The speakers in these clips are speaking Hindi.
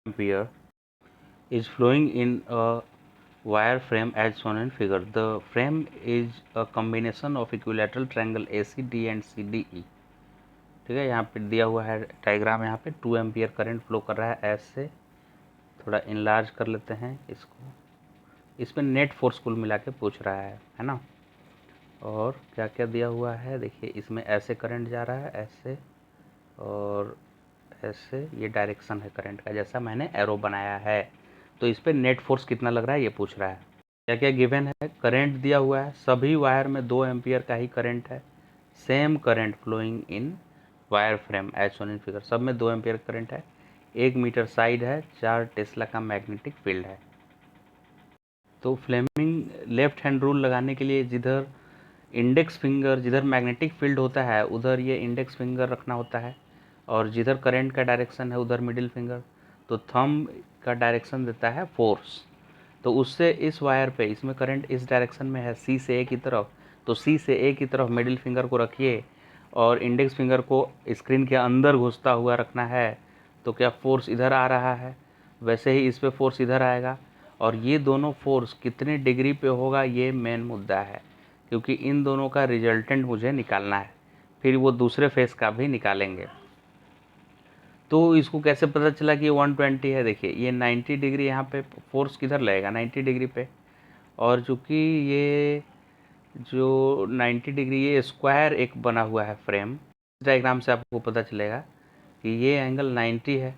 ampere is flowing in a wire frame as shown in figure. The frame is a combination of equilateral triangle ACD and CDE. ठीक है, यहाँ पे दिया हुआ है डायग्राम, यहाँ पे 2 एम्पियर करंट फ्लो कर रहा है एस से। थोड़ा इनलार्ज कर लेते हैं इसको। इसमें नेट फोर्स कुल मिला के पूछ रहा है ना। और क्या क्या दिया हुआ है देखिए, इसमें ऐसे करंट जा रहा है ऐसे, और ऐसे ये डायरेक्शन है करंट का जैसा मैंने एरो बनाया है। तो इस पर नेट फोर्स कितना लग रहा है ये पूछ रहा है। क्या क्या गिवन है, करंट दिया हुआ है, सभी वायर में 2 एम्पियर का ही करंट है। Same current flowing in wire frame as shown in figure, सब में 2 एम्पियर करंट है। 1 मीटर साइड है, 4 टेस्ला का मैग्नेटिक फील्ड है। तो फ्लेमिंग लेफ्ट हैंड रूल लगाने के लिए जिधर इंडेक्स फिंगर, जिधर मैग्नेटिक फील्ड होता है उधर ये इंडेक्स फिंगर रखना होता है, और जिधर करंट का डायरेक्शन है उधर मिडिल फिंगर। तो थंब का डायरेक्शन देता है फोर्स, तो उससे इस वायर पे, इसमें करंट इस डायरेक्शन में है सी से ए की तरफ, तो सी से ए की तरफ मिडिल फिंगर को रखिए और इंडेक्स फिंगर को स्क्रीन के अंदर घुसता हुआ रखना है। तो क्या फोर्स इधर आ रहा है, वैसे ही इस पर फोर्स इधर आएगा। और ये दोनों फोर्स कितने डिग्री पे होगा ये मेन मुद्दा है, क्योंकि इन दोनों का रिजल्टेंट मुझे निकालना है, फिर वो दूसरे फेस का भी निकालेंगे। तो इसको कैसे पता चला कि ये 120 है, देखिए ये 90 डिग्री यहाँ पे फोर्स किधर लगेगा 90 डिग्री पे, और चूँकि ये जो 90 डिग्री ये स्क्वायर एक बना हुआ है फ्रेम, इस डायग्राम से आपको पता चलेगा कि ये एंगल 90 है,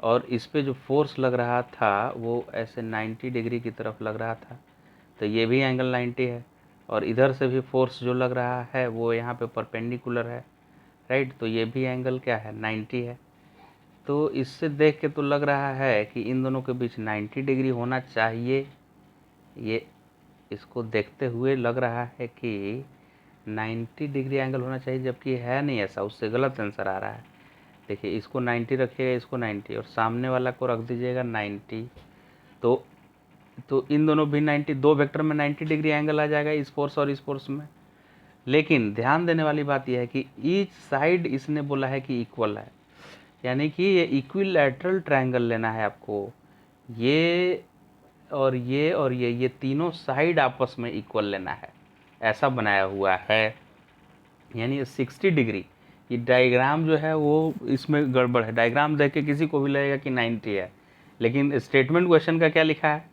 और इस पे जो फोर्स लग रहा था वो ऐसे 90 डिग्री की तरफ लग रहा था, तो ये भी एंगल 90 है। और इधर से भी फोर्स जो लग रहा है वो यहाँ पे परपेंडिकुलर है, राइट, तो ये भी एंगल क्या है 90 है। तो इससे देख के तो लग रहा है कि इन दोनों के बीच 90 डिग्री होना चाहिए। ये इसको देखते हुए लग रहा है कि 90 डिग्री एंगल होना चाहिए, जबकि है नहीं ऐसा, उससे गलत आंसर आ रहा है। देखिए इसको 90 रखिएगा, इसको 90, और सामने वाला को रख दीजिएगा 90। तो इन दोनों भी 90, दो वेक्टर में 90 डिग्री एंगल आ जाएगा इस फोर्स और इस फोर्स में। लेकिन ध्यान देने वाली बात यह है कि ईच साइड इसने बोला है कि इक्वल है, यानी कि ये इक्विलैटरल ट्रायंगल लेना है आपको। ये और ये तीनों साइड आपस में इक्वल लेना है, ऐसा बनाया हुआ है। यानी 60 डिग्री, ये डायग्राम जो है वो इसमें गड़बड़ है। डायग्राम देख के किसी को भी लगेगा कि 90 है, लेकिन स्टेटमेंट क्वेश्चन का क्या लिखा है,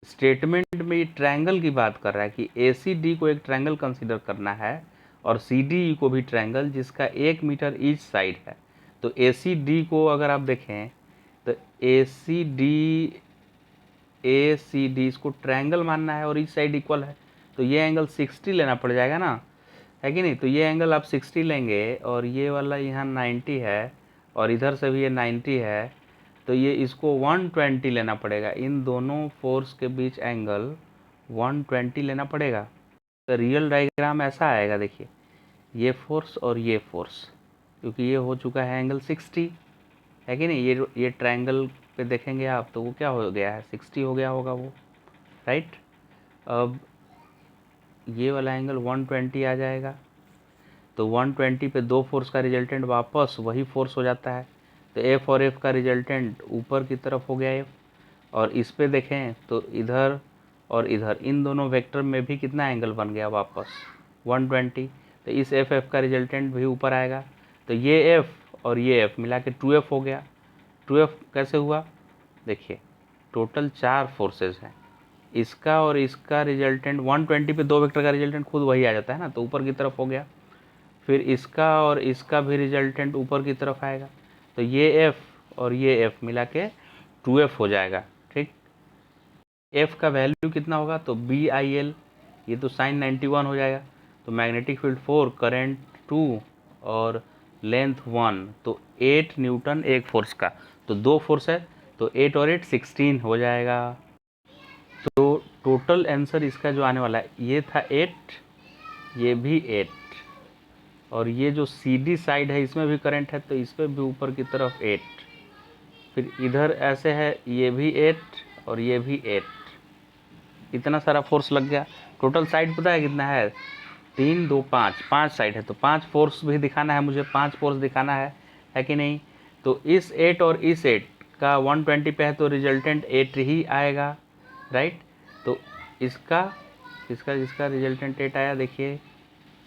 स्टेटमेंट में ये ट्रायंगल की बात कर रहा है कि ACD को एक ट्रायंगल कंसीडर करना है, और CDE को भी ट्रायंगल जिसका 1 मीटर ईच साइड है। तो ACD को अगर आप देखें तो ACD इसको ट्रायंगल मानना है और ईच साइड इक्वल है, तो ये एंगल 60 लेना पड़ जाएगा ना, है कि नहीं। तो ये एंगल आप 60 लेंगे, और ये वाला यहाँ 90 है, और इधर से भी ये 90 है, तो ये इसको 120 लेना पड़ेगा। इन दोनों फोर्स के बीच एंगल 120 लेना पड़ेगा। तो रियल डायग्राम ऐसा आएगा, देखिए ये फोर्स और ये फोर्स, क्योंकि ये हो चुका है एंगल 60, है कि नहीं। ये ट्रायंगल पे देखेंगे आप तो वो क्या हो गया है 60 हो गया होगा वो, राइट। अब ये वाला एंगल 120 आ जाएगा, तो 120 पे दो फोर्स का रिजल्टेंट वापस वही फोर्स हो जाता है, तो F और F का रिजल्टेंट ऊपर की तरफ हो गया F। और इस पे देखें तो इधर और इधर इन दोनों वेक्टर में भी कितना एंगल बन गया वापस 120, तो इस F का रिजल्टेंट भी ऊपर आएगा। तो ये F और ये F मिला के 2F हो गया। 2F कैसे हुआ, देखिए टोटल 4 फोर्सेस हैं, इसका और इसका रिजल्टेंट 120 पे दो वेक्टर का रिजल्टेंट खुद वही आ जाता है ना, तो ऊपर की तरफ हो गया। फिर इसका और इसका भी रिजल्टेंट ऊपर की तरफ आएगा, तो ये F और ये F मिला के 2F हो जाएगा, ठीक। F का वैल्यू कितना होगा, तो BIL, ये तो sin 91 हो जाएगा। तो मैग्नेटिक फील्ड 4, करंट 2 और लेंथ 1, तो 8 न्यूटन एक फोर्स का, तो दो फोर्स है, तो 8 और 8 16 हो जाएगा। तो टोटल आंसर इसका जो आने वाला है, ये था 8, ये भी 8, और ये जो CD साइड है इसमें भी करंट है, तो इस पर भी ऊपर की तरफ 8, फिर इधर ऐसे है ये भी 8 और ये भी 8, इतना सारा फोर्स लग गया। टोटल साइड पता है कितना है, 3 2 5, 5 साइड है, तो 5 फोर्स भी दिखाना है मुझे, 5 फोर्स दिखाना है कि नहीं। तो इस 8 और इस 8 का 120 पे है तो रिजल्टेंट 8 ही आएगा, राइट। तो इसका इसका रिजल्टेंट 8 आया। देखिए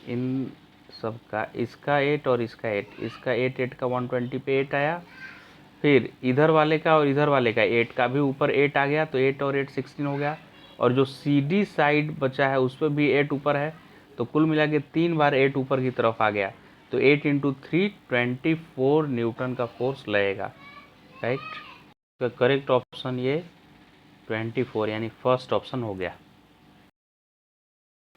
इन सब का, इसका 8 और इसका 8, इसका 8 का 120 पे 8 आया। फिर इधर वाले का और इधर वाले का 8 का भी ऊपर 8 आ गया, तो 8 और 8 16 हो गया। और जो CD साइड बचा है उस पर भी 8 ऊपर है, तो कुल मिला के 3 बार 8 ऊपर की तरफ आ गया। तो 8 × 3 24 न्यूटन का फोर्स लगेगा, राइट। तो करेक्ट ऑप्शन ये 24 यानी फर्स्ट ऑप्शन हो गया।